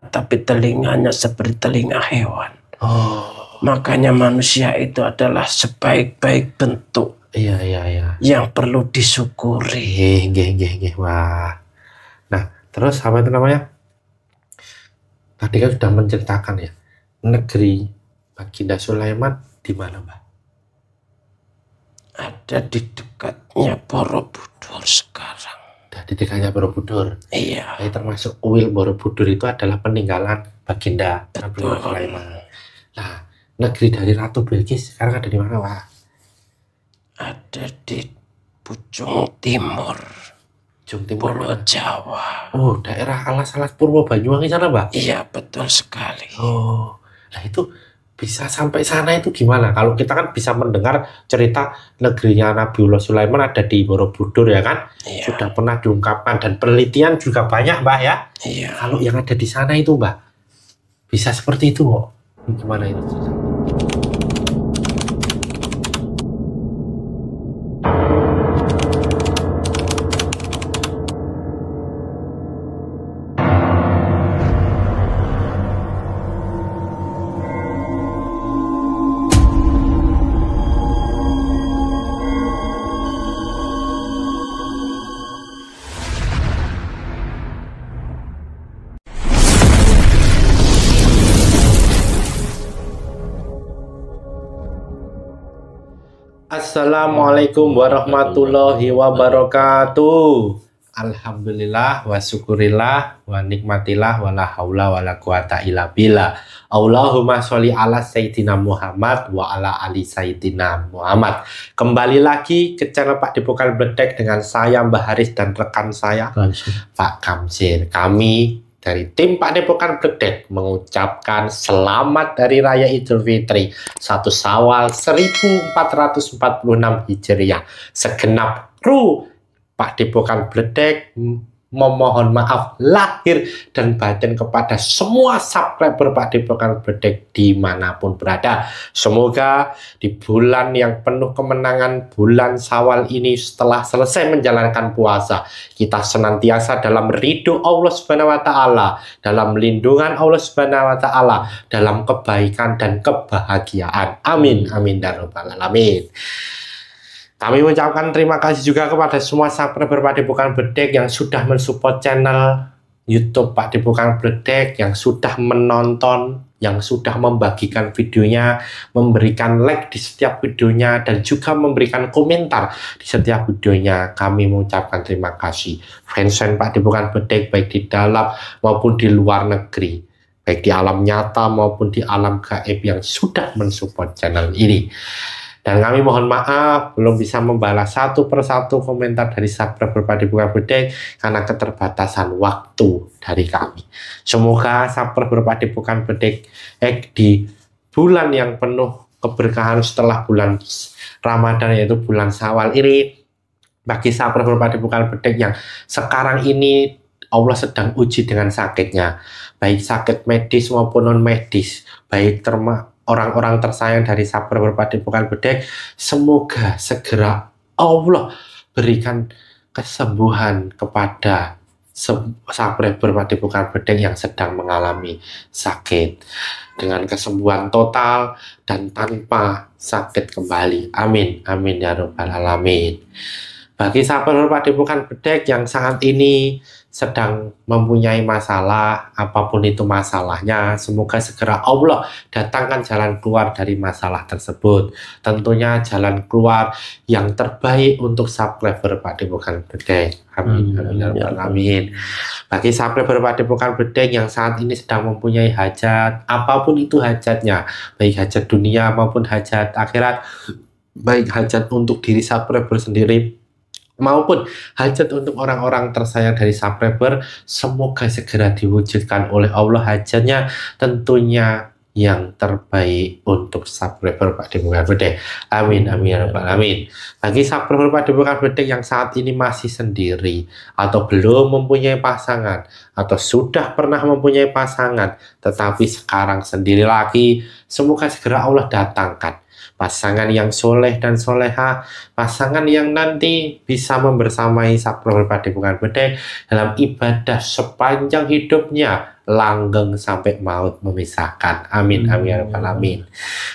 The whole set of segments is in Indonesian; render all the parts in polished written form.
tapi telinganya seperti telinga hewan. Oh, Makanya manusia itu adalah sebaik-baik bentuk iya. yang perlu disyukuri. Wah. Nah, terus apa itu namanya? Tadi kan sudah menceritakan ya, negeri Baginda Sulaiman di mana, Mbak? Ada di dekatnya Borobudur sekarang. Di dekatnya Borobudur. Iya. Jadi termasuk kuil Borobudur itu adalah peninggalan Baginda Betul. Sulaiman. Nah, negeri dari Ratu Bilqis sekarang ada di mana, Pak? Ada di Pucung Timur, Pulau Jawa. Oh, daerah alas-alas Purwo Banyuwangi sana, Mbak? Iya, betul sekali. Oh, nah itu bisa sampai sana itu gimana? Kalau kita kan bisa mendengar cerita negerinya Nabiullah Sulaiman ada di Borobudur ya kan? Iya. Sudah pernah diungkapkan dan penelitian juga banyak, Mbak ya? Iya. Kalau yang ada di sana itu, Mbak, bisa seperti itu kok? Gimana itu? Assalamualaikum warahmatullahi wabarakatuh. Alhamdulillah wa syukurillah wa nikmatillah wa la haula wa la quwata illa billah. Allahumma sholli ala sayyidina Muhammad wa ala ali sayyidina Muhammad. Kembali lagi ke channel Pak Depokan Bledek dengan saya Mbah Haris dan rekan saya Pak Kamsir. Kami dari tim Pak Depokan Bledek mengucapkan selamat Hari Raya Idul Fitri 1 Syawal 1446 Hijriah. Segenap kru Pak Depokan Bledek memohon maaf lahir dan batin kepada semua subscriber Pak Depokan Bledek dimanapun berada. Semoga di bulan yang penuh kemenangan, bulan Syawal ini, setelah selesai menjalankan puasa, kita senantiasa dalam ridho Allah Subhanahu wa Ta'ala, dalam lindungan Allah Subhanahu wa Ta'ala, dalam kebaikan dan kebahagiaan. Amin amin ya rabbal alamin. Kami mengucapkan terima kasih juga kepada semua subscriber Pak Depokan Bledek yang sudah mensupport channel YouTube Pak Depokan Bledek, yang sudah menonton, yang sudah membagikan videonya, memberikan like di setiap videonya, dan juga memberikan komentar di setiap videonya. Kami mengucapkan terima kasih. Fans Pak Depokan Bledek baik di dalam maupun di luar negeri, baik di alam nyata maupun di alam gaib yang sudah mensupport channel ini. Dan kami mohon maaf belum bisa membalas satu persatu komentar dari subscriber Pak Depokan Bledek karena keterbatasan waktu dari kami. Semoga subscriber Pak Depokan Bledek di bulan yang penuh keberkahan setelah bulan Ramadan, yaitu bulan Syawal ini, bagi subscriber Pak Depokan Bledek yang sekarang ini Allah sedang uji dengan sakitnya, baik sakit medis maupun non medis, baik orang-orang tersayang dari subscriber Pak Depokan Bledek, semoga segera Allah berikan kesembuhan kepada subscriber Pak Depokan Bledek yang sedang mengalami sakit, dengan kesembuhan total dan tanpa sakit kembali. Amin amin ya rabbal alamin. Bagi subscriber Pak Depokan Bledek yang saat ini sedang mempunyai masalah, apapun itu masalahnya, semoga segera Allah datangkan jalan keluar dari masalah tersebut. Tentunya jalan keluar yang terbaik untuk subscriber Pak Depokan Bledek. Amin amin. Bagi subscriber Pak Depokan Bledek yang saat ini sedang mempunyai hajat, apapun itu hajatnya, baik hajat dunia maupun hajat akhirat, baik hajat untuk diri subscriber sendiri maupun hajat untuk orang-orang tersayang dari subscriber, semoga segera diwujudkan oleh Allah hajatnya, tentunya yang terbaik untuk subscriber Pak Depokan Bledek. Amin amin ya rabbal alamin. Bagi subscriber Pak Depokan Bledek yang saat ini masih sendiri atau belum mempunyai pasangan, atau sudah pernah mempunyai pasangan tetapi sekarang sendiri lagi, semoga segera Allah datangkan pasangan yang soleh dan soleha, pasangan yang nanti bisa membersamai subscriber Pak Depokan Bledek dalam ibadah sepanjang hidupnya, langgeng sampai maut memisahkan. Amin amin ya rabbal alamin.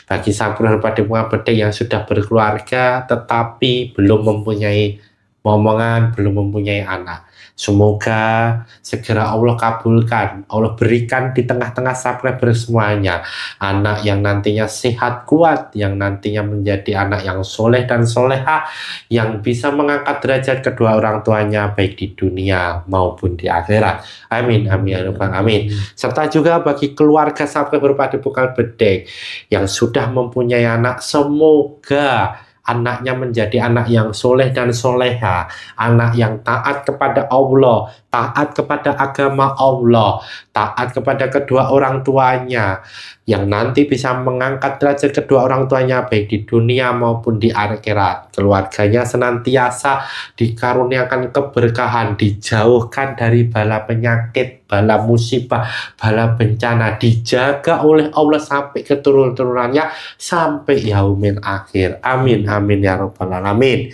Bagi sampun pada bedek yang sudah berkeluarga tetapi belum mempunyai momongan, belum mempunyai anak, semoga segera Allah kabulkan, Allah berikan di tengah-tengah subscriber semuanya anak yang nantinya sehat kuat, yang nantinya menjadi anak yang soleh dan soleha, yang bisa mengangkat derajat kedua orang tuanya baik di dunia maupun di akhirat. Amin amin ya rabbal alamin. Serta juga bagi keluarga subscriber Padepokan Bedek yang sudah mempunyai anak, semoga anaknya menjadi anak yang soleh dan soleha, anak yang taat kepada Allah, taat kepada agama Allah, taat kepada kedua orang tuanya, yang nanti bisa mengangkat derajat kedua orang tuanya baik di dunia maupun di akhirat. Keluarganya senantiasa dikaruniakan keberkahan, dijauhkan dari bala penyakit, bala musibah, bala bencana, dijaga oleh Allah sampai ke turun-turunannya sampai yaumil akhir. Amin amin ya rabbal alamin.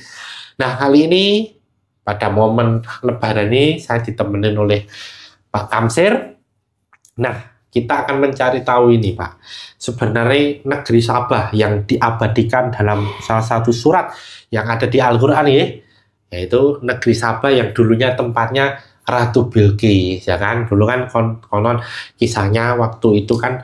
Nah, kali ini pada momen lebaran ini saya ditemenin oleh Pak Kamsir. Nah, kita akan mencari tahu ini, Pak. Sebenarnya negeri Sabah yang diabadikan dalam salah satu surat yang ada di Al-Qur'an ini, yaitu negeri Sabah yang dulunya tempatnya Ratu Bilqis, ya kan? Dulu kan konon kisahnya waktu itu kan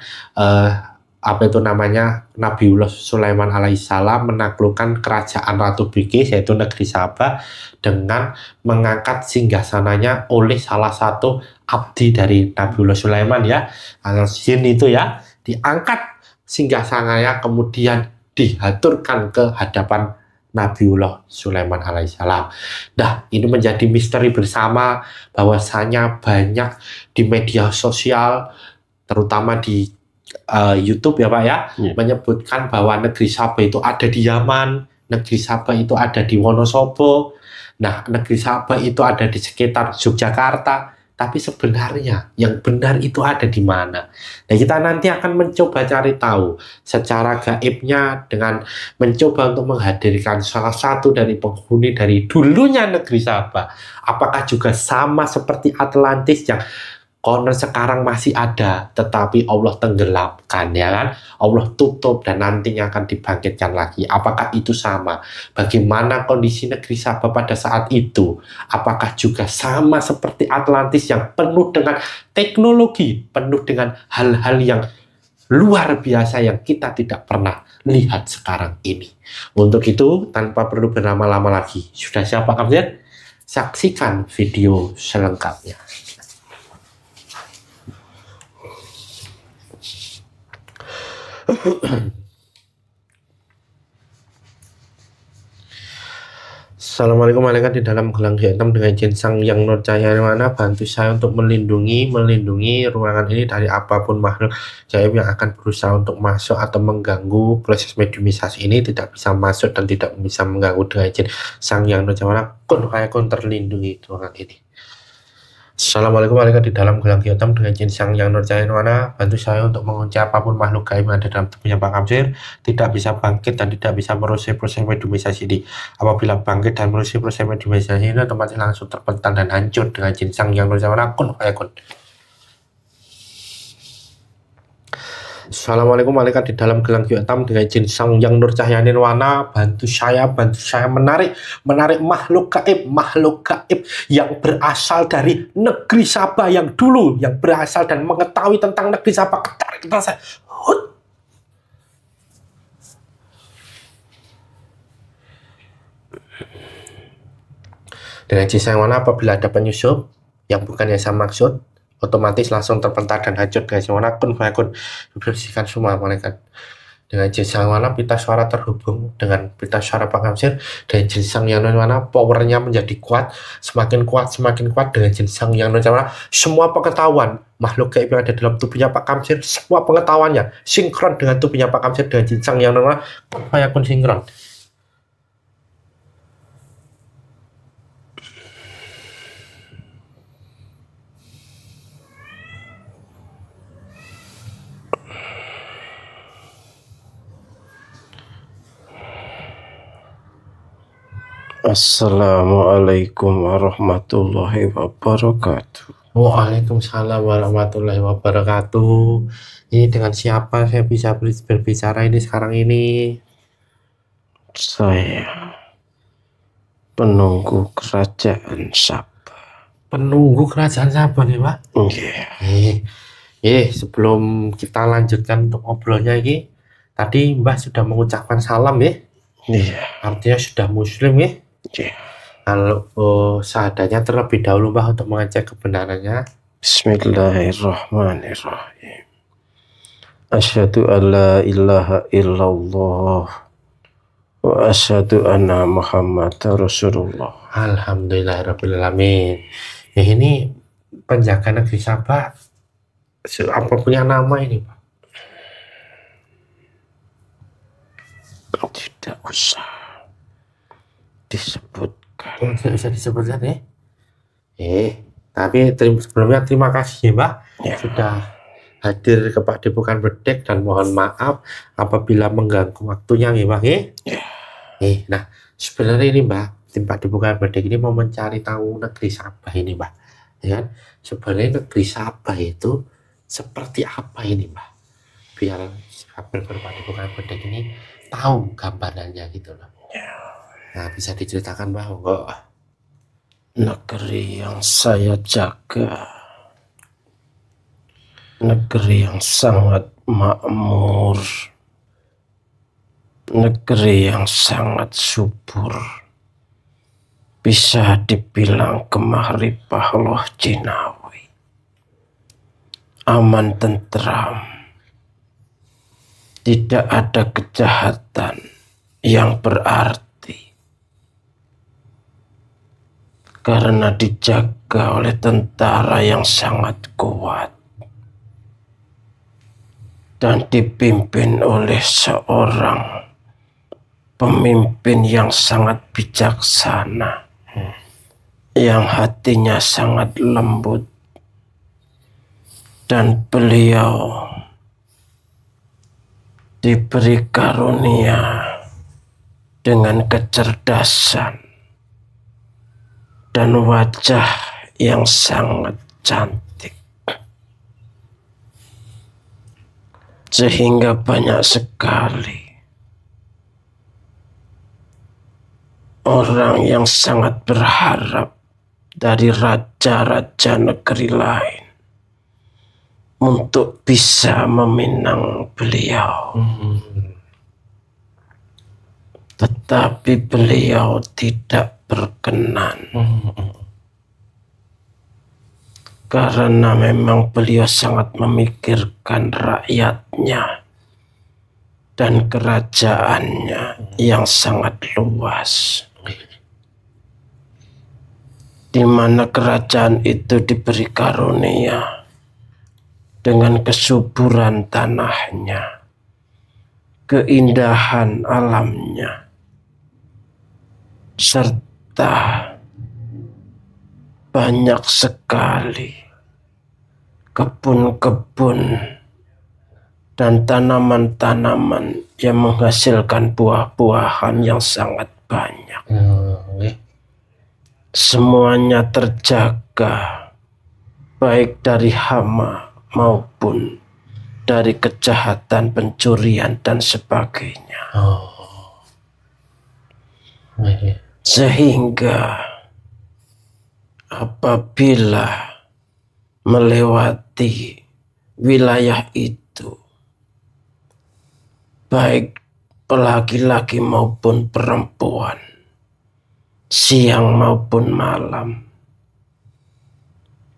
apa itu namanya, Nabiullah Sulaiman alaihissalam menaklukkan kerajaan Ratu Bilqis yaitu negeri Sabah dengan mengangkat singgasananya oleh salah satu abdi dari Nabiullah Sulaiman, ya, Al-Jin itu, ya, diangkat singgasananya kemudian dihaturkan ke hadapan Nabiullah Sulaiman alaihissalam. Nah, ini menjadi misteri bersama bahwasanya banyak di media sosial, terutama di YouTube, ya Pak, ya, menyebutkan bahwa negeri Sabah itu ada di Yaman, negeri Sabah itu ada di Wonosobo, nah, negeri Sabah itu ada di sekitar Yogyakarta. Tapi sebenarnya yang benar itu ada di mana? Nah, kita nanti akan mencoba cari tahu secara gaibnya dengan mencoba untuk menghadirkan salah satu dari penghuni dari dulunya negeri Sabah. Apakah juga sama seperti Atlantis yang konon sekarang masih ada, tetapi Allah tenggelamkan, ya kan? Allah tutup dan nantinya akan dibangkitkan lagi. Apakah itu sama? Bagaimana kondisi negeri Sabah pada saat itu? Apakah juga sama seperti Atlantis yang penuh dengan teknologi, penuh dengan hal-hal yang luar biasa yang kita tidak pernah lihat sekarang ini? Untuk itu, tanpa perlu berlama-lama lagi, sudah siap Pak Kamsir? Saksikan video selengkapnya. Assalamualaikum, malaikat di dalam gelang hitam dengan jin sang yang nur cahaya mana, bantu saya untuk melindungi ruangan ini dari apapun makhluk gaib yang akan berusaha untuk masuk atau mengganggu proses mediumisasi ini. Tidak bisa masuk dan tidak bisa mengganggu dengan jin sang yang nur cahaya mana, kun terlindungi ruangan ini. Assalamualaikum, malaikat di dalam gelang hitam dengan jin sang yang nur cahaya mana, bantu saya untuk mengunci apapun makhluk gaib yang ada dalam tubuhnya Pak Kamsir, tidak bisa bangkit dan tidak bisa merusak proses mediumisasi ini. Apabila bangkit dan merusak proses mediumisasi ini, otomatis langsung terbentang dan hancur dengan jin sang yang nur cahaya mana, kun. Assalamualaikum, malaikat di dalam gelang hitam dengan jin sang yang nur cahaya nirwana, bantu saya menarik makhluk gaib yang berasal dari negeri Sabah yang dulu, yang berasal dan mengetahui tentang negeri Sabah. Tarik saya. Dengan jin sang mana, apabila ada penyusup yang bukan yang saya maksud, otomatis langsung terpental dan hancur guys. Mana kun dibersihkan semua malaikat. Dengan jin sang mana pita suara terhubung dengan pita suara Pak Kamsir, dan jin sang yang mana powernya menjadi kuat, semakin kuat dengan jin sang yang mana semua pengetahuan makhluk gaib yang ada dalam tubuhnya Pak Kamsir, semua pengetahuannya sinkron dengan tubuhnya Pak Kamsir dengan jin sang yang mana kun sinkron. Assalamualaikum warahmatullahi wabarakatuh. Waalaikumsalam warahmatullahi wabarakatuh. Ini dengan siapa saya bisa berbicara ini sekarang ini? Saya penunggu kerajaan Sabah. Penunggu kerajaan Sabah nih, Pak. Iya. Sebelum kita lanjutkan untuk ngobrolnya ini, tadi Mbah sudah mengucapkan salam ya. Iya. Artinya sudah muslim ya. Iya. Kalau seadanya terlebih dahulu Mbah untuk mengecek kebenarannya. Bismillahirrahmanirrahim. Asyhadu an la ilaha illallah wa asyhadu anna Muhammadar Rasulullah. Alhamdulillahirrahmanirrahim. Ya, ini penjaga negeri Sabah apa punya nama ini Pak? Tidak usah disebutkan. Tidak bisa disebutkan ya? Tapi sebelumnya terima kasih ya Mbak Ya. sudah hadir ke Padepokan Bledek dan mohon maaf apabila mengganggu waktunya ya Mbak ya. Nah sebenarnya ini Mbak tim Padepokan Bledek ini mau mencari tahu negeri Sabah ini Mbak ya kan? Sebenarnya negeri Sabah itu seperti apa ini Mbak biar sahabat Padepokan Bledek ini tahu gambarannya gitu loh. Nah bisa diceritakan Mbak enggak? Negeri yang saya jaga, negeri yang sangat makmur, negeri yang sangat subur, bisa dibilang kemah ripah loh jinawi, aman tentram, tidak ada kejahatan yang berarti karena dijaga oleh tentara yang sangat kuat dan dipimpin oleh seorang pemimpin yang sangat bijaksana, yang hatinya sangat lembut, dan beliau diberi karunia dengan kecerdasan dan wajah yang sangat cantik, sehingga banyak sekali orang yang sangat berharap dari raja-raja negeri lain untuk bisa meminang beliau. Tetapi beliau tidak berkenan karena memang beliau sangat memikirkan rakyatnya dan kerajaannya yang sangat luas, di mana kerajaan itu diberi karunia dengan kesuburan tanahnya, keindahan alamnya, serta banyak sekali kebun-kebun dan tanaman-tanaman yang menghasilkan buah-buahan yang sangat banyak. Semuanya terjaga, baik dari hama maupun dari kejahatan, pencurian, dan sebagainya. Sehingga apabila melewati wilayah itu, baik laki-laki maupun perempuan, siang maupun malam,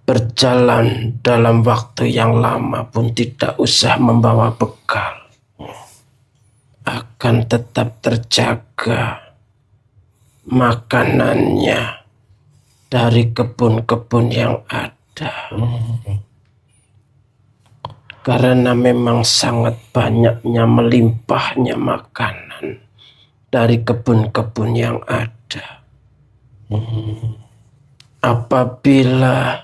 berjalan dalam waktu yang lama pun tidak usah membawa bekal, akan tetap terjaga makanannya dari kebun-kebun yang ada. Karena memang sangat banyaknya melimpahnya makanan dari kebun-kebun yang ada. Apabila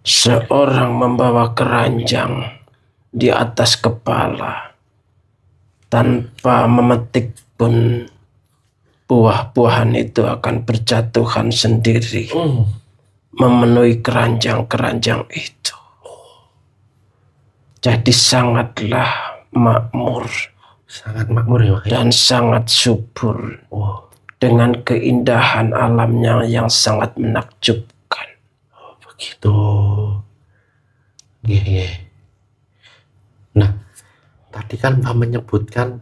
seorang membawa keranjang di atas kepala tanpa memetik pun, buah-buahan itu akan berjatuhan sendiri, memenuhi keranjang-keranjang itu. Jadi sangatlah makmur. Sangat makmur ya, Pak. Dan sangat subur. Oh, Dengan keindahan alamnya yang sangat menakjubkan. begitu. Iya. Nah, tadi kan Mbah menyebutkan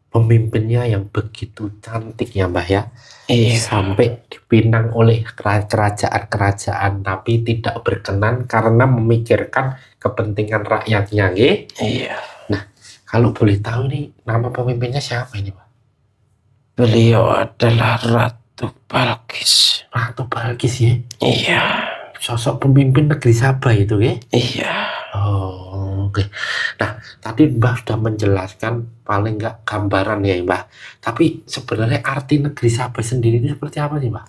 pemimpinnya yang begitu cantik ya, Mbah ya. Iya. Sampai dipinang oleh kerajaan-kerajaan, tapi tidak berkenan karena memikirkan kepentingan rakyatnya, nggih? Iya. Nah, kalau boleh tahu nih, nama pemimpinnya siapa ini, Pak? Beliau adalah Ratu Balkis. Ratu Balkis ya? Iya. Sosok pemimpin negeri Sabah itu, ya? Iya. Oh, oke. Nah, tadi Mbah sudah menjelaskan paling nggak gambaran ya, Mbah. Tapi sebenarnya arti negeri Sabah sendiri itu seperti apa sih, Mbah?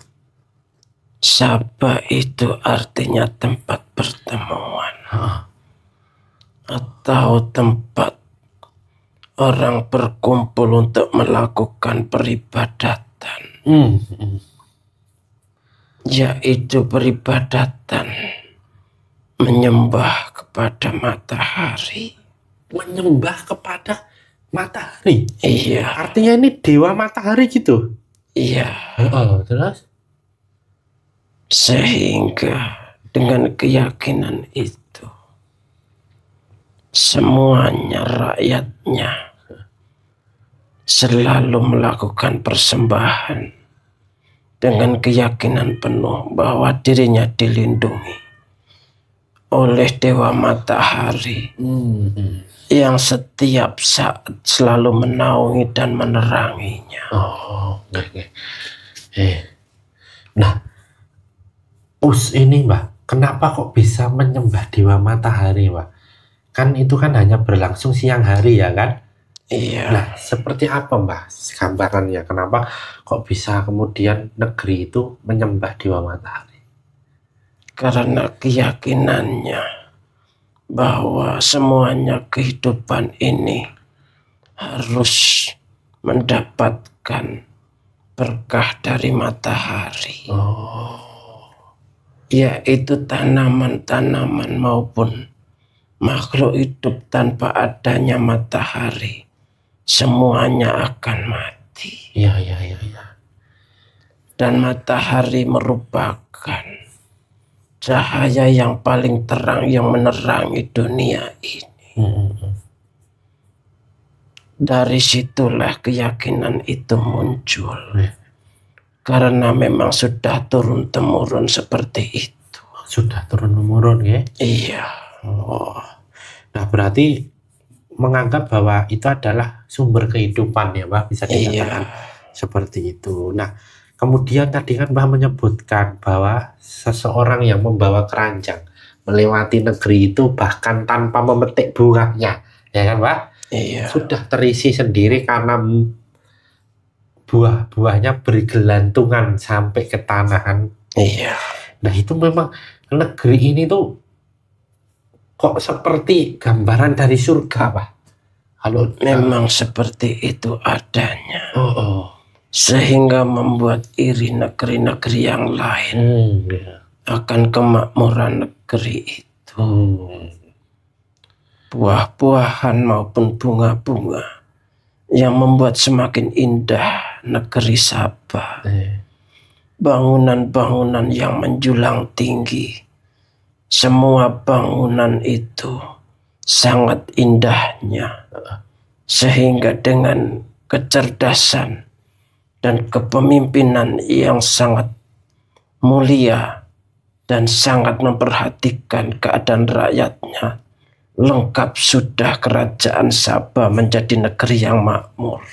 Sabah itu artinya tempat pertemuan. Atau tempat orang berkumpul untuk melakukan peribadatan. Yaitu peribadatan menyembah kepada matahari. Menyembah kepada matahari? Iya. Artinya ini dewa matahari gitu? Iya. Terus? Sehingga dengan keyakinan itu, semuanya rakyatnya selalu melakukan persembahan dengan keyakinan penuh bahwa dirinya dilindungi oleh Dewa Matahari yang setiap saat selalu menaungi dan meneranginya. Oke. Nah, ini Mbak, kenapa kok bisa menyembah Dewa Matahari, Mbak? Kan itu kan hanya berlangsung siang hari ya kan? Iya. Nah, seperti apa Mbak gambarannya? Kenapa kok bisa kemudian negeri itu menyembah Dewa Matahari? Karena keyakinannya bahwa semuanya kehidupan ini harus mendapatkan berkah dari matahari. Yaitu tanaman-tanaman maupun makhluk hidup tanpa adanya matahari, semuanya akan mati. Iya. Dan matahari merupakan cahaya yang paling terang yang menerangi dunia ini. Dari situlah keyakinan itu muncul. Karena memang sudah turun-temurun seperti itu. Sudah turun-temurun ya? Iya. Nah, berarti menganggap bahwa itu adalah sumber kehidupan ya, Mbak, bisa dikatakan seperti itu. Nah, kemudian tadi kan Mbak menyebutkan bahwa seseorang yang membawa keranjang melewati negeri itu bahkan tanpa memetik buahnya, ya kan, Mbak? Iya. Sudah terisi sendiri karena buah-buahnya bergelantungan sampai ke tanahan. Iya. Nah, itu memang negeri ini tuh kok seperti gambaran dari surga, Pak? Kalau memang seperti itu adanya. Sehingga membuat iri negeri-negeri yang lain akan kemakmuran negeri itu. Buah-buahan maupun bunga-bunga yang membuat semakin indah negeri Sabah. Bangunan-bangunan yang menjulang tinggi. Semua bangunan itu sangat indahnya. Sehingga dengan kecerdasan dan kepemimpinan yang sangat mulia dan sangat memperhatikan keadaan rakyatnya, lengkap sudah kerajaan Sabah menjadi negeri yang makmur,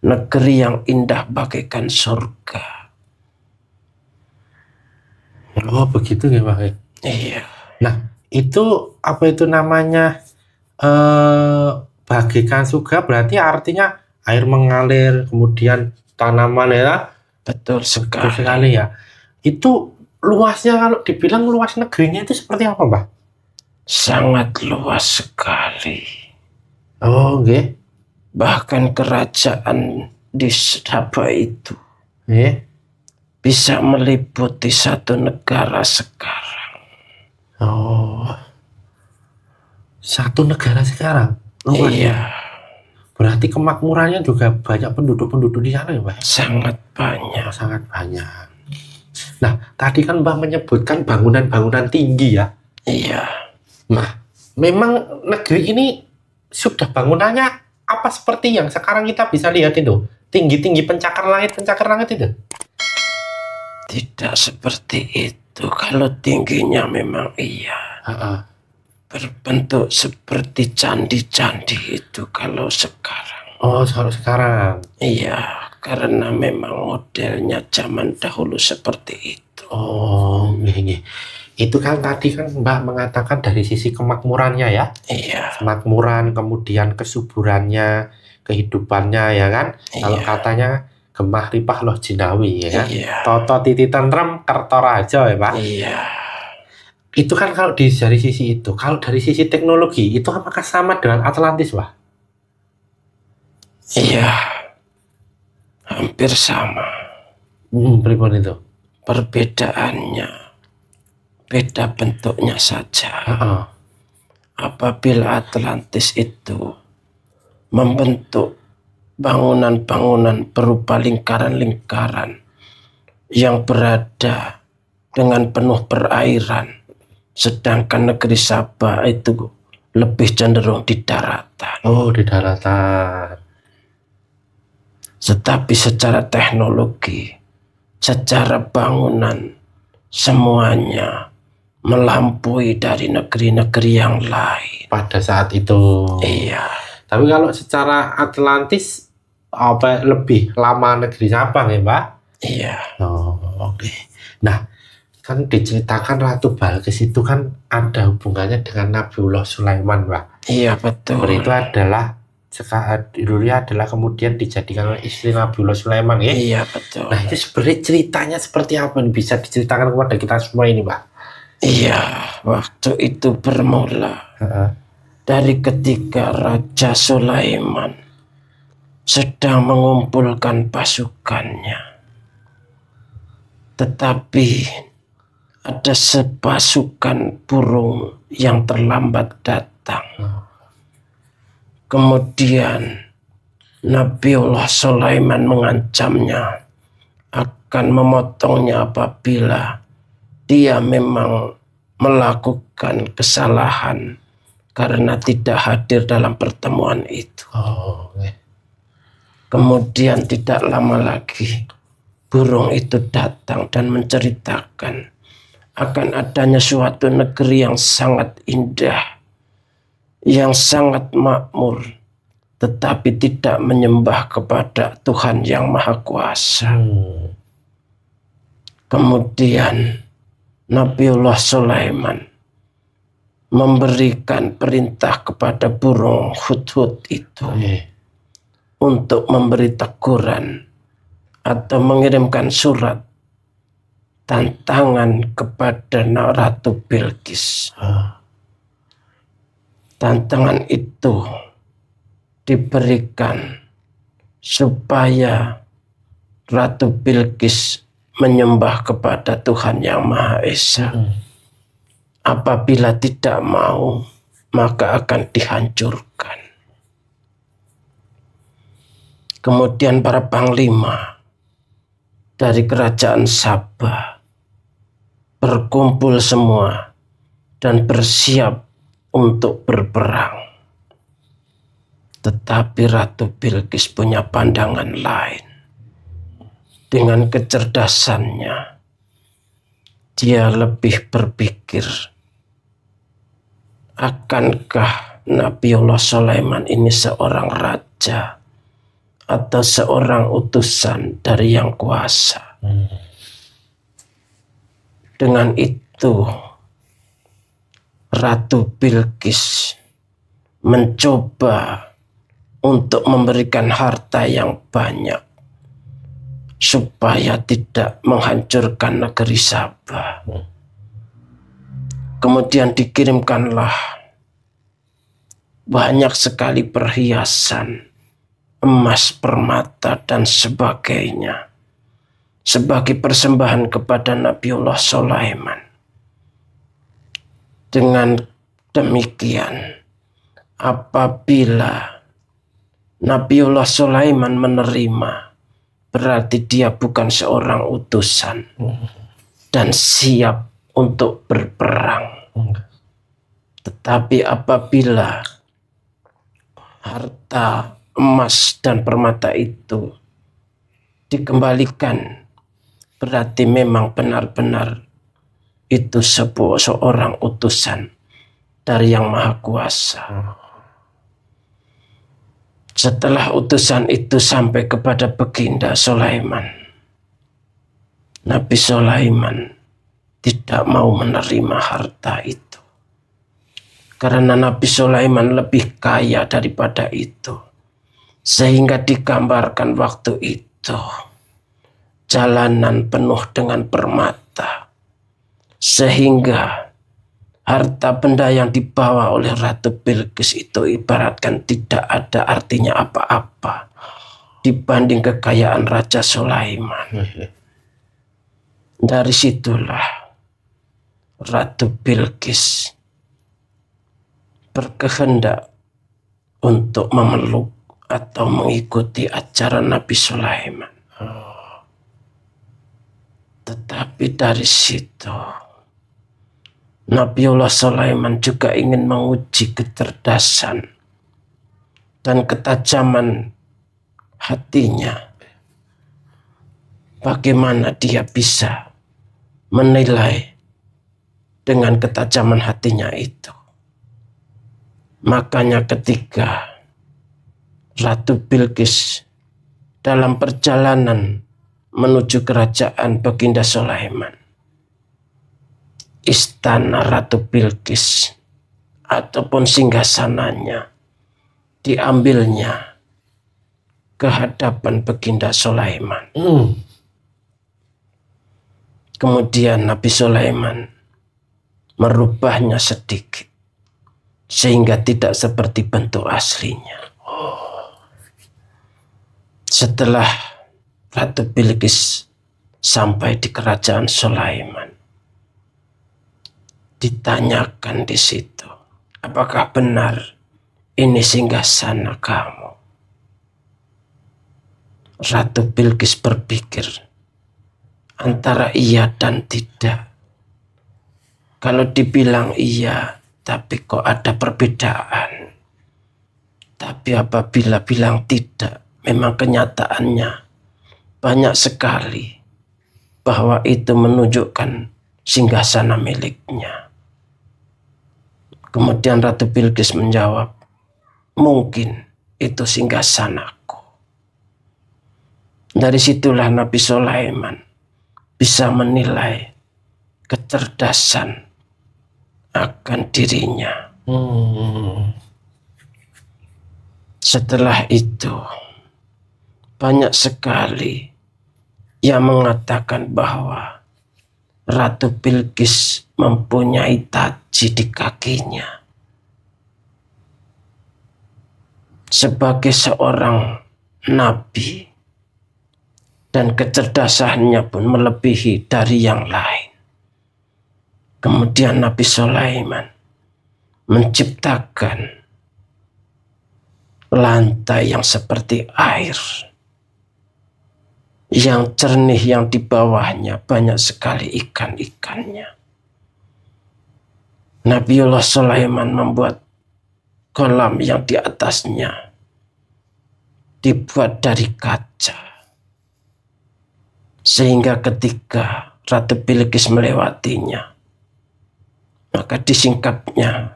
negeri yang indah bagaikan surga. Begitu ya, Pak? Iya. Nah, itu apa itu namanya bagaikan surga, berarti artinya air mengalir, kemudian tanaman ya. Betul sekali. Betul sekali ya. Itu luasnya, kalau dibilang luas negerinya itu seperti apa, Mbak? Sangat luas sekali. Nggih. Bahkan kerajaan di Sabah itu bisa meliputi satu negara sekarang. Oh, satu negara sekarang. Oh, Iya, berarti kemakmurannya juga banyak penduduk-penduduk di sana ya, Mbak? sangat banyak. Oh, sangat banyak. Nah, tadi kan Mbak menyebutkan bangunan-bangunan tinggi ya. Iya, Nah, memang negeri ini sudah bangunannya apa seperti yang sekarang kita bisa lihat itu? Tinggi-tinggi pencakar langit itu? tidak seperti itu. Kalau tingginya memang iya. Heeh. Berbentuk seperti candi-candi itu kalau sekarang. Oh, sekarang. Iya, karena memang modelnya zaman dahulu seperti itu. Oh, ini. Itu kan tadi kan Mbak mengatakan dari sisi kemakmurannya ya. Iya, Kemakmuran, kemudian kesuburannya, kehidupannya ya kan. Kalau iya, katanya gemah ripah loh jinawi ya kan. iya, Toto titi tentrem kertorajo ya Pak. iya. Itu kan kalau dari sisi itu. Kalau dari sisi teknologi itu apakah sama dengan Atlantis, Pak? Iya, hampir sama. Pripun itu? Perbedaannya, beda bentuknya saja. Heeh. Apabila Atlantis itu membentuk bangunan-bangunan berupa lingkaran-lingkaran yang berada dengan penuh perairan, sedangkan negeri Sabah itu lebih cenderung di daratan. Oh, di daratan. Tetapi secara teknologi, secara bangunan, semuanya melampaui dari negeri-negeri yang lain. Pada saat itu. Iya, Tapi kalau secara Atlantis apa lebih lama negeri Sabang ya, Pak? iya, Oh, oke. Nah, kan diceritakan Ratu Balkis itu kan ada hubungannya dengan Nabiullah Sulaiman, Pak. iya betul. Itu adalah dulunya adalah kemudian dijadikan oleh istri Nabiullah Sulaiman ya. Iya betul. Nah, itu sebenarnya ceritanya seperti apa nih? Bisa diceritakan kepada kita semua ini, Pak? Iya, waktu itu bermula Heeh. dari ketika Raja Sulaiman sedang mengumpulkan pasukannya. Tetapi ada sepasukan burung yang terlambat datang. Kemudian Nabiullah Sulaiman mengancamnya akan memotongnya apabila dia memang melakukan kesalahan karena tidak hadir dalam pertemuan itu. Oh, oke. Kemudian tidak lama lagi burung itu datang dan menceritakan akan adanya suatu negeri yang sangat indah, yang sangat makmur, tetapi tidak menyembah kepada Tuhan yang Maha Kuasa. Kemudian Nabiullah Sulaiman memberikan perintah kepada burung hudhud itu untuk memberi teguran atau mengirimkan surat tantangan kepada Ratu Bilqis. Tantangan itu diberikan supaya Ratu Bilqis menyembah kepada Tuhan yang Maha Esa. Apabila tidak mau, maka akan dihancurkan. Kemudian para panglima dari kerajaan Sabah berkumpul semua dan bersiap untuk berperang. Tetapi Ratu Bilqis punya pandangan lain. Dengan kecerdasannya, dia lebih berpikir, akankah Nabiullah Sulaiman ini seorang raja atau seorang utusan dari Yang Kuasa? Dengan itu, Ratu Bilqis mencoba untuk memberikan harta yang banyak supaya tidak menghancurkan negeri Sabah. Kemudian dikirimkanlah banyak sekali perhiasan, emas, permata, dan sebagainya, sebagai persembahan kepada Nabiullah Sulaiman. Dengan demikian, apabila Nabiullah Sulaiman menerima, berarti dia bukan seorang utusan dan siap untuk berperang. Tetapi apabila harta emas dan permata itu dikembalikan, berarti memang benar-benar itu seorang utusan dari Yang Maha Kuasa. Setelah utusan itu sampai kepada Baginda Sulaiman, Nabi Sulaiman tidak mau menerima harta itu. Karena Nabi Sulaiman lebih kaya daripada itu. Sehingga digambarkan waktu itu jalanan penuh dengan permata. Sehingga harta benda yang dibawa oleh Ratu Bilqis itu ibaratkan tidak ada artinya apa-apa dibanding kekayaan Raja Sulaiman. Dari situlah Ratu Bilqis berkehendak untuk memeluk atau mengikuti ajaran Nabi Sulaiman. Tetapi dari situ Nabiullah Sulaiman juga ingin menguji kecerdasan dan ketajaman hatinya. Bagaimana dia bisa menilai dengan ketajaman hatinya itu. Makanya ketika Ratu Bilqis dalam perjalanan menuju kerajaan Baginda Sulaiman, istana Ratu Bilqis ataupun singgasananya diambilnya ke hadapan Baginda Sulaiman. Kemudian Nabi Sulaiman merubahnya sedikit sehingga tidak seperti bentuk aslinya. Setelah Ratu Bilqis sampai di kerajaan Sulaiman, ditanyakan di situ, apakah benar ini singgasana kamu? Ratu Bilqis berpikir antara iya dan tidak. Kalau dibilang iya, tapi kok ada perbedaan. Tapi apabila bilang tidak, memang kenyataannya banyak sekali bahwa itu menunjukkan singgasana miliknya. Kemudian Ratu Bilqis menjawab, mungkin itu singgasanaku. Dari situlah Nabi Sulaiman bisa menilai kecerdasan akan dirinya. Setelah itu banyak sekali yang mengatakan bahwa Ratu Bilqis mempunyai taji di kakinya. Sebagai seorang nabi dan kecerdasannya pun melebihi dari yang lain. Kemudian Nabi Sulaiman menciptakan lantai yang seperti air, yang jernih, yang di bawahnya banyak sekali ikan-ikannya. Nabiullah Sulaiman membuat kolam yang di atasnya dibuat dari kaca. Sehingga ketika Ratu Bilqis melewatinya, maka disingkapnya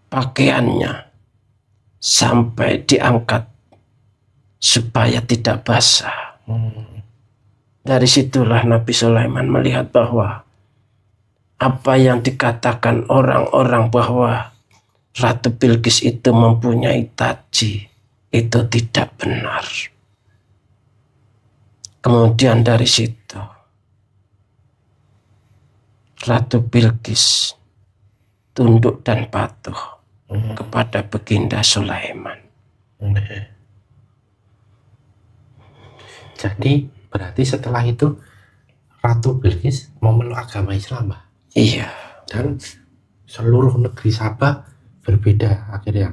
pakaiannya sampai diangkat supaya tidak basah. Dari situlah Nabi Sulaiman melihat bahwa apa yang dikatakan orang-orang bahwa Ratu Bilqis itu mempunyai taji, itu tidak benar. Kemudian dari situ Ratu Bilqis tunduk dan patuh kepada Baginda Sulaiman. Jadi Berarti setelah itu Ratu Bilqis memeluk agama Islam, Mbah. Iya, Dan seluruh negeri Sabah berbeda akhirnya.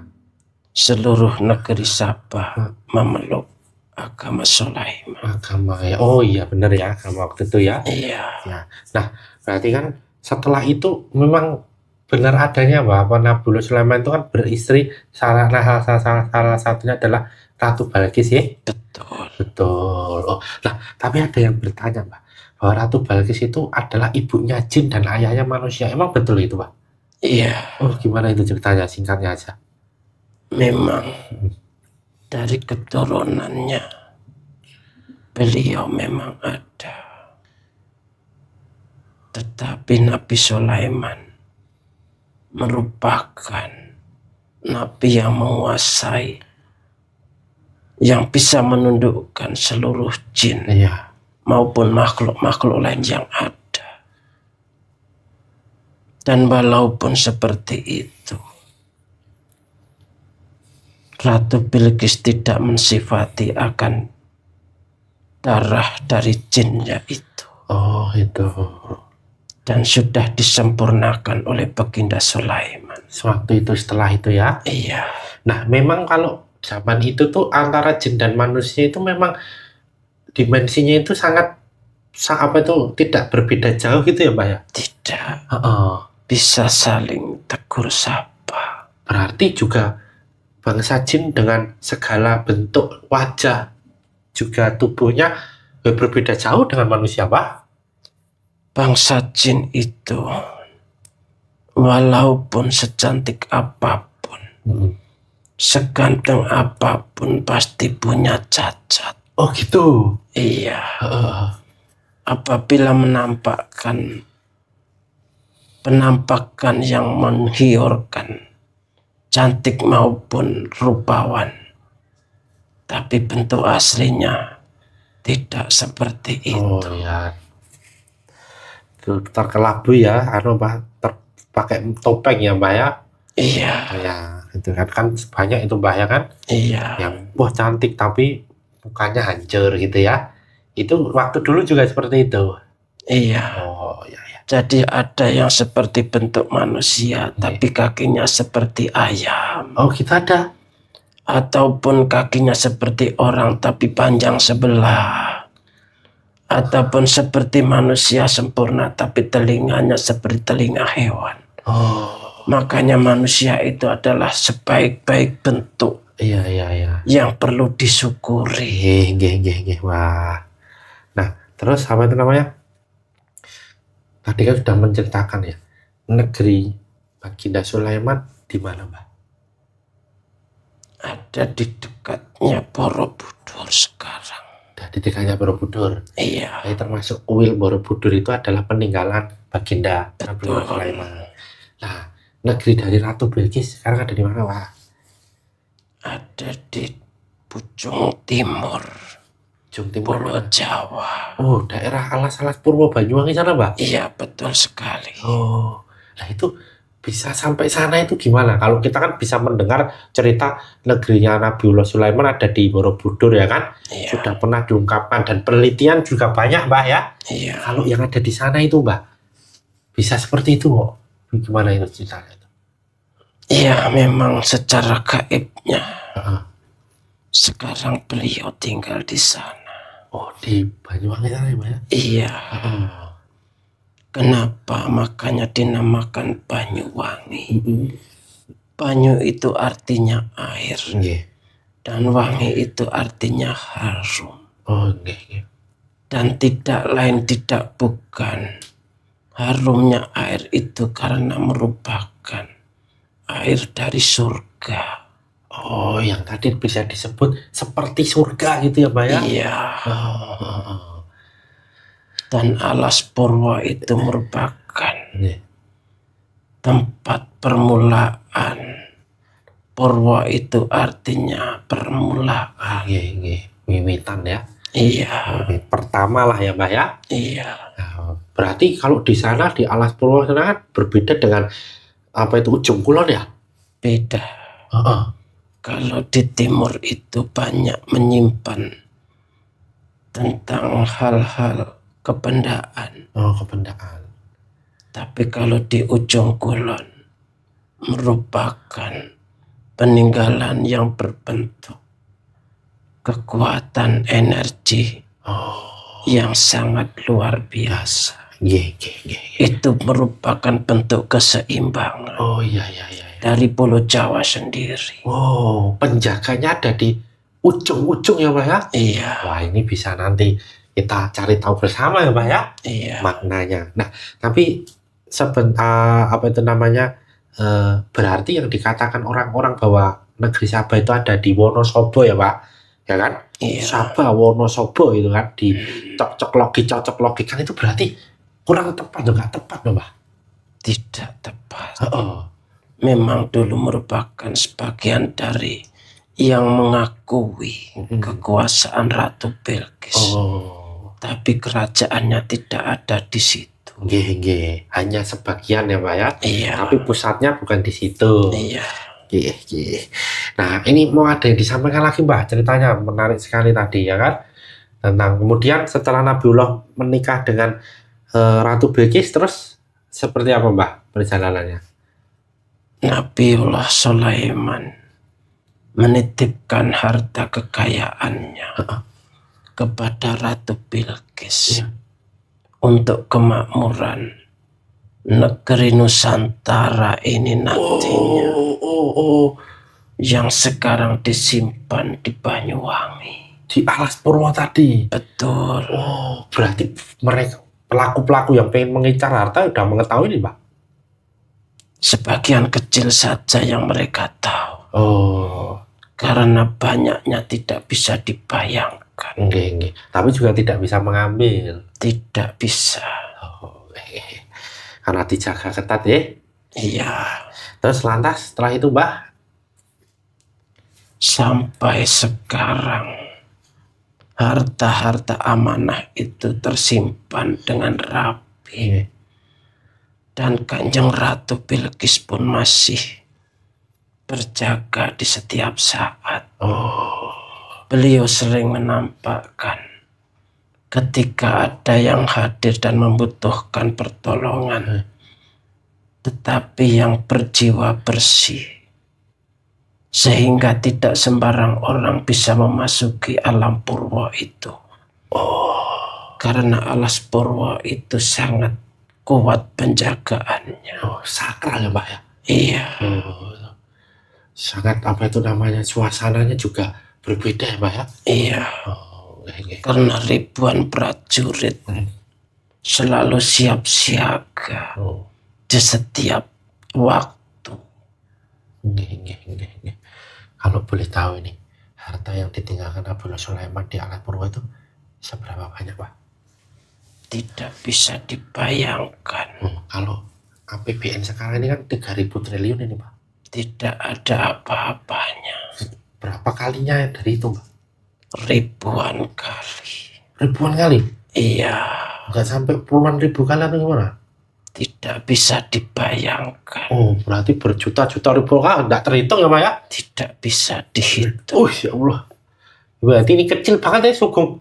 seluruh negeri Sabah memeluk agama Sulaiman. Agama ya. Oh iya benar ya, agama waktu itu ya. Iya, Ya. Nah, berarti kan setelah itu memang benar adanya bahwa Nabiullah Sulaiman itu kan beristri salah satunya adalah Ratu Balkis ya. betul. Betul. Oh, nah, tapi ada yang bertanya, Mbak, bahwa Ratu Balkis itu adalah ibunya jin dan ayahnya manusia. Emang betul itu, Pak? Iya, Oh, gimana itu ceritanya? Singkatnya aja. memang dari keturunannya beliau memang ada. Tetapi Nabi Sulaiman merupakan nabi yang menguasai, yang bisa menundukkan seluruh jin Iya. maupun makhluk-makhluk lain yang ada. Dan walaupun seperti itu, Ratu Bilqis tidak mensifati akan darah dari jinnya itu. Oh, itu. Dan sudah disempurnakan oleh Baginda Sulaiman. Sewaktu itu setelah itu ya. Iya, Nah, memang kalau zaman itu tuh antara jin dan manusia itu memang dimensinya itu sangat apa itu tidak berbeda jauh gitu ya, Mbak ya. tidak Heeh. bisa saling tegur sapa. Berarti juga bangsa jin dengan segala bentuk wajah juga tubuhnya berbeda jauh dengan manusia, Pak. Bangsa jin itu walaupun secantik apapun, seganteng apapun, pasti punya cacat. Oh gitu. Iya, Heeh. apabila penampakan yang menggiurkan, cantik maupun rupawan, tapi bentuk aslinya tidak seperti Oh itu. ya. Terkelabui ya, Mbak, pakai topeng ya, Mbak ya. Iya, Ya, itu kan banyak itu, Mbak ya kan, iya, yang wah cantik tapi mukanya hancur gitu ya. Itu waktu dulu juga seperti itu. iya. Oh ya ya. Jadi ada yang seperti bentuk manusia, tapi kakinya seperti ayam. Oh kita ada. Ataupun kakinya seperti orang, tapi panjang sebelah. Ataupun seperti manusia sempurna, tapi telinganya seperti telinga hewan. Oh Makanya manusia itu adalah sebaik-baik bentuk iya iya iya. yang perlu disyukuri. Gih. Wah. Nah, terus apa itu namanya? Tadi kan sudah menceritakan ya, negeri Baginda Sulaiman di mana, Mbak? Ada di dekatnya Borobudur sekarang. Ada di dekatnya Borobudur. Iya, Jadi termasuk kuil Borobudur itu adalah peninggalan Baginda Nabiullah betul. Sulaiman. Nah, negeri dari Ratu Bilqis sekarang ada di mana, Pak? Ada di Pucung Timur, Ujung Timur Pulau mana? Jawa. Oh, daerah alas-alas Purwo Banyuwangi sana, Mbak? Iya, betul sekali. Oh, nah itu bisa sampai sana itu gimana? Kalau kita kan bisa mendengar cerita negerinya Nabiullah Sulaiman ada di Borobudur ya kan? Iya, Sudah pernah diungkapkan dan penelitian juga banyak, Mbak ya. iya. Kalau yang ada di sana itu, Mbak, bisa seperti itu kok. Gimana itu ceritanya? Iya, memang secara gaibnya Heeh. sekarang beliau tinggal di sana. Oh, di Banyuwangi sana ya, Mbak ya? Iya, Heeh. kenapa makanya dinamakan Banyuwangi? Banyu itu artinya air, Nggih. dan wangi itu artinya harum. Oh, nggih. Dan tidak lain tidak bukan, harumnya air itu karena merupakan air dari surga. Oh, yang tadi bisa disebut seperti surga gitu ya, Mbak ya? Iya, Oh. dan alas Purwo itu merupakan Nggih. tempat permulaan. Purwo itu artinya permulaan. Nggih. Wiwitan ya. Iya, Pertama lah ya, Mbak ya. iya. Nah, berarti kalau di sana di Alas Purwo sana kan berbeda dengan apa itu Ujung Kulon ya? Beda. Heeh. Kalau di timur itu banyak menyimpan tentang hal-hal kebendaan. Oh, kebendaan. Tapi kalau di ujung kulon merupakan peninggalan yang berbentuk kekuatan energi yang sangat luar biasa. Itu merupakan bentuk keseimbangan. Oh iya. Dari Pulau Jawa sendiri. Oh, penjaganya ada di ujung-ujung ya Pak ya? Iya. Wah, ini bisa nanti kita cari tahu bersama ya Pak ya? Iya. Maknanya. Nah, tapi berarti yang dikatakan orang-orang bahwa negeri Sabah itu ada di Wonosobo ya Pak? Ya kan? Iya. Sabah, Wonosobo itu kan di cocok logi kan itu berarti kurang tepat atau nggak tepat loh Pak? Tidak tepat. Memang dulu merupakan sebagian dari yang mengakui kekuasaan Ratu Bilqis. Tapi kerajaannya tidak ada di situ. Hanya sebagian ya Pak ya? Iya. Tapi pusatnya bukan di situ. Iya. Nah, ini mau ada yang disampaikan lagi Mbak, ceritanya menarik sekali tadi ya kan? Tentang kemudian setelah Nabiullah menikah dengan Ratu Bilqis, terus seperti apa Mbak perjalanannya? Nabiullah Sulaiman menitipkan harta kekayaannya kepada Ratu Bilqis untuk kemakmuran negeri Nusantara ini nantinya. Yang sekarang disimpan di Banyuwangi. Di Alas Purwo tadi? Betul. Oh, berarti mereka pelaku-pelaku yang pengen mengincar harta udah mengetahui nih Pak? Sebagian kecil saja yang mereka tahu. Karena banyaknya tidak bisa dibayangkan. Tapi juga tidak bisa mengambil. Tidak bisa. Karena dijaga ketat ya? Iya. Terus lantas setelah itu Mbak? Sampai sekarang harta-harta amanah itu tersimpan dengan rapi. Dan Kanjeng Ratu Bilqis pun masih berjaga di setiap saat. Beliau sering menampakkan ketika ada yang hadir dan membutuhkan pertolongan, tetapi yang berjiwa bersih, sehingga tidak sembarang orang bisa memasuki alam purwo itu. Karena Alas Purwo itu sangat kuat penjagaannya. Sakral ya Pak ya? Iya. Sangat suasananya juga berbeda ya Pak ya? Iya. Karena ribuan prajurit selalu siap siaga di setiap waktu. Kalau boleh tahu ini, harta yang ditinggalkan Nabiullah Sulaiman di Alas Purwo itu seberapa banyak Pak? Tidak bisa dibayangkan. Kalau APBN sekarang ini kan 3.000 triliun ini Pak. Tidak ada apa-apanya. Berapa kalinya dari itu Pak? Ribuan kali. Ribuan kali? Iya. Nggak sampai puluhan ribu kali atau gimana? Tidak bisa dibayangkan. Berarti berjuta-juta ribu kali. Nggak terhitung ya Pak ya? Tidak bisa dihitung. Ya Allah. Berarti ini kecil banget ya,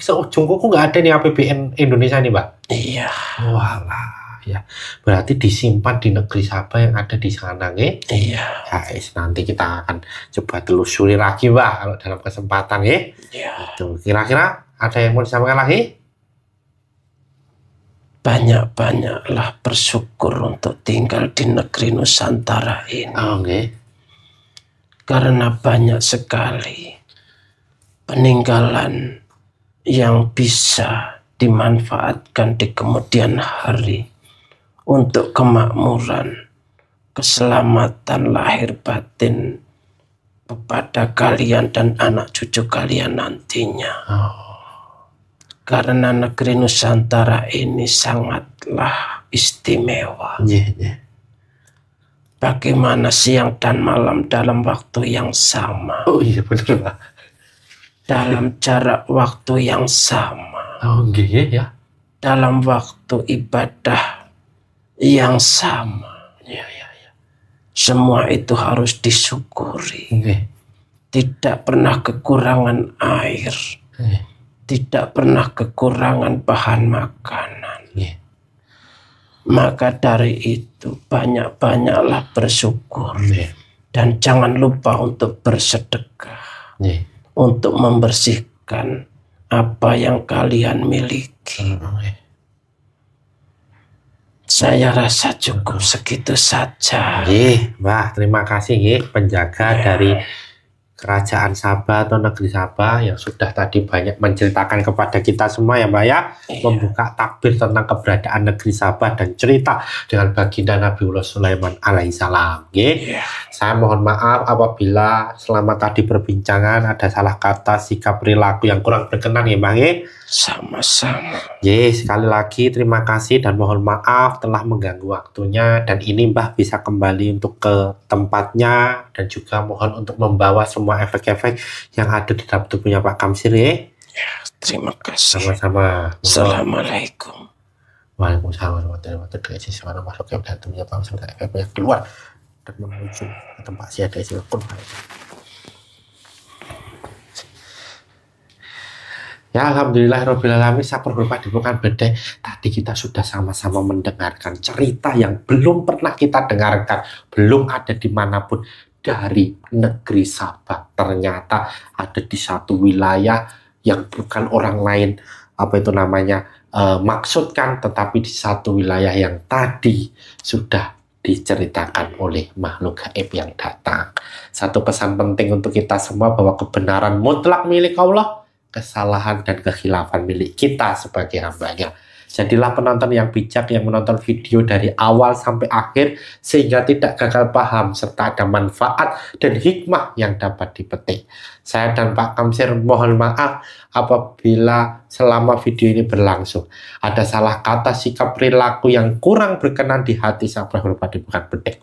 seujung kuku nggak ada nih APBN Indonesia nih Pak? Iya. Walah, ya. Berarti disimpan di negeri Sabah yang ada di sana nggih? Iya. Guys, nanti kita akan coba telusuri lagi Pak kalau dalam kesempatan ya. Iya. Itu kira-kira ada yang mau disampaikan lagi? Banyak-banyaklah bersyukur untuk tinggal di negeri Nusantara ini. Karena banyak sekali peninggalan yang bisa dimanfaatkan di kemudian hari untuk kemakmuran, keselamatan lahir batin kepada kalian dan anak cucu kalian nantinya. Karena negeri Nusantara ini sangatlah istimewa. Bagaimana siang dan malam dalam waktu yang sama. Iya benar Pak. Dalam jarak waktu yang sama. Ya. Dalam waktu ibadah yang sama. Semua itu harus disyukuri. Tidak pernah kekurangan air. tidak pernah kekurangan bahan makanan. Nggih. Maka dari itu banyak-banyaklah bersyukur. Nggih. Dan jangan lupa untuk bersedekah. Nggih. Untuk membersihkan apa yang kalian miliki. Nggih. Saya rasa cukup segitu saja. Nggih, Mbah, terima kasih nggih penjaga dari Kerajaan Sabah atau Negeri Sabah yang sudah tadi banyak menceritakan kepada kita semua ya Mbak ya, membuka takbir tentang keberadaan Negeri Sabah dan cerita dengan baginda Nabiullah Sulaiman alaihissalam. Saya mohon maaf apabila selama tadi perbincangan ada salah kata, sikap, perilaku yang kurang berkenan ya Mbak. Sama-sama. Sekali lagi terima kasih dan mohon maaf telah mengganggu waktunya, dan ini Mbah bisa kembali untuk ke tempatnya dan juga mohon untuk membawa semua efek-efek yang ada di dalam tubuhnya Pak Kamsir ya. Terima kasih. Sama-sama. Assalamualaikum. Waalaikumsalam warahmatullahi wabarakatuh. Semuanya masuk ke dalam tubuhnya Pak Kamsir dan efek yang keluar dan menuju ke tempat siada silakan. Ya alhamdulillahirrahmanirrahim, sabar berpadi bukan bedai. Tadi kita sudah sama-sama mendengarkan cerita yang belum pernah kita dengarkan, belum ada dimanapun dari negeri Sabah. Ternyata ada di satu wilayah yang bukan orang lain maksudkan, tetapi di satu wilayah yang tadi sudah diceritakan oleh makhluk gaib yang datang. Satu pesan penting untuk kita semua bahwa kebenaran mutlak milik Allah, kesalahan dan kekhilafan milik kita sebagai hambanya. Jadilah penonton yang bijak yang menonton video dari awal sampai akhir sehingga tidak gagal paham serta ada manfaat dan hikmah yang dapat dipetik. Saya dan Pak Kamsir mohon maaf apabila selama video ini berlangsung ada salah kata, sikap, perilaku yang kurang berkenan di hati sabar berpadi bukan bedek.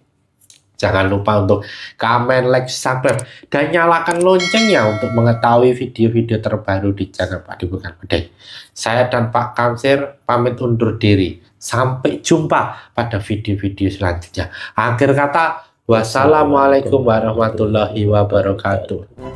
Jangan lupa untuk komen, like, subscribe, dan nyalakan loncengnya untuk mengetahui video-video terbaru di channel Pak Bukan Bedai. Saya dan Pak Kamsir pamit undur diri. Sampai jumpa pada video-video selanjutnya. Akhir kata, wassalamualaikum warahmatullahi wabarakatuh.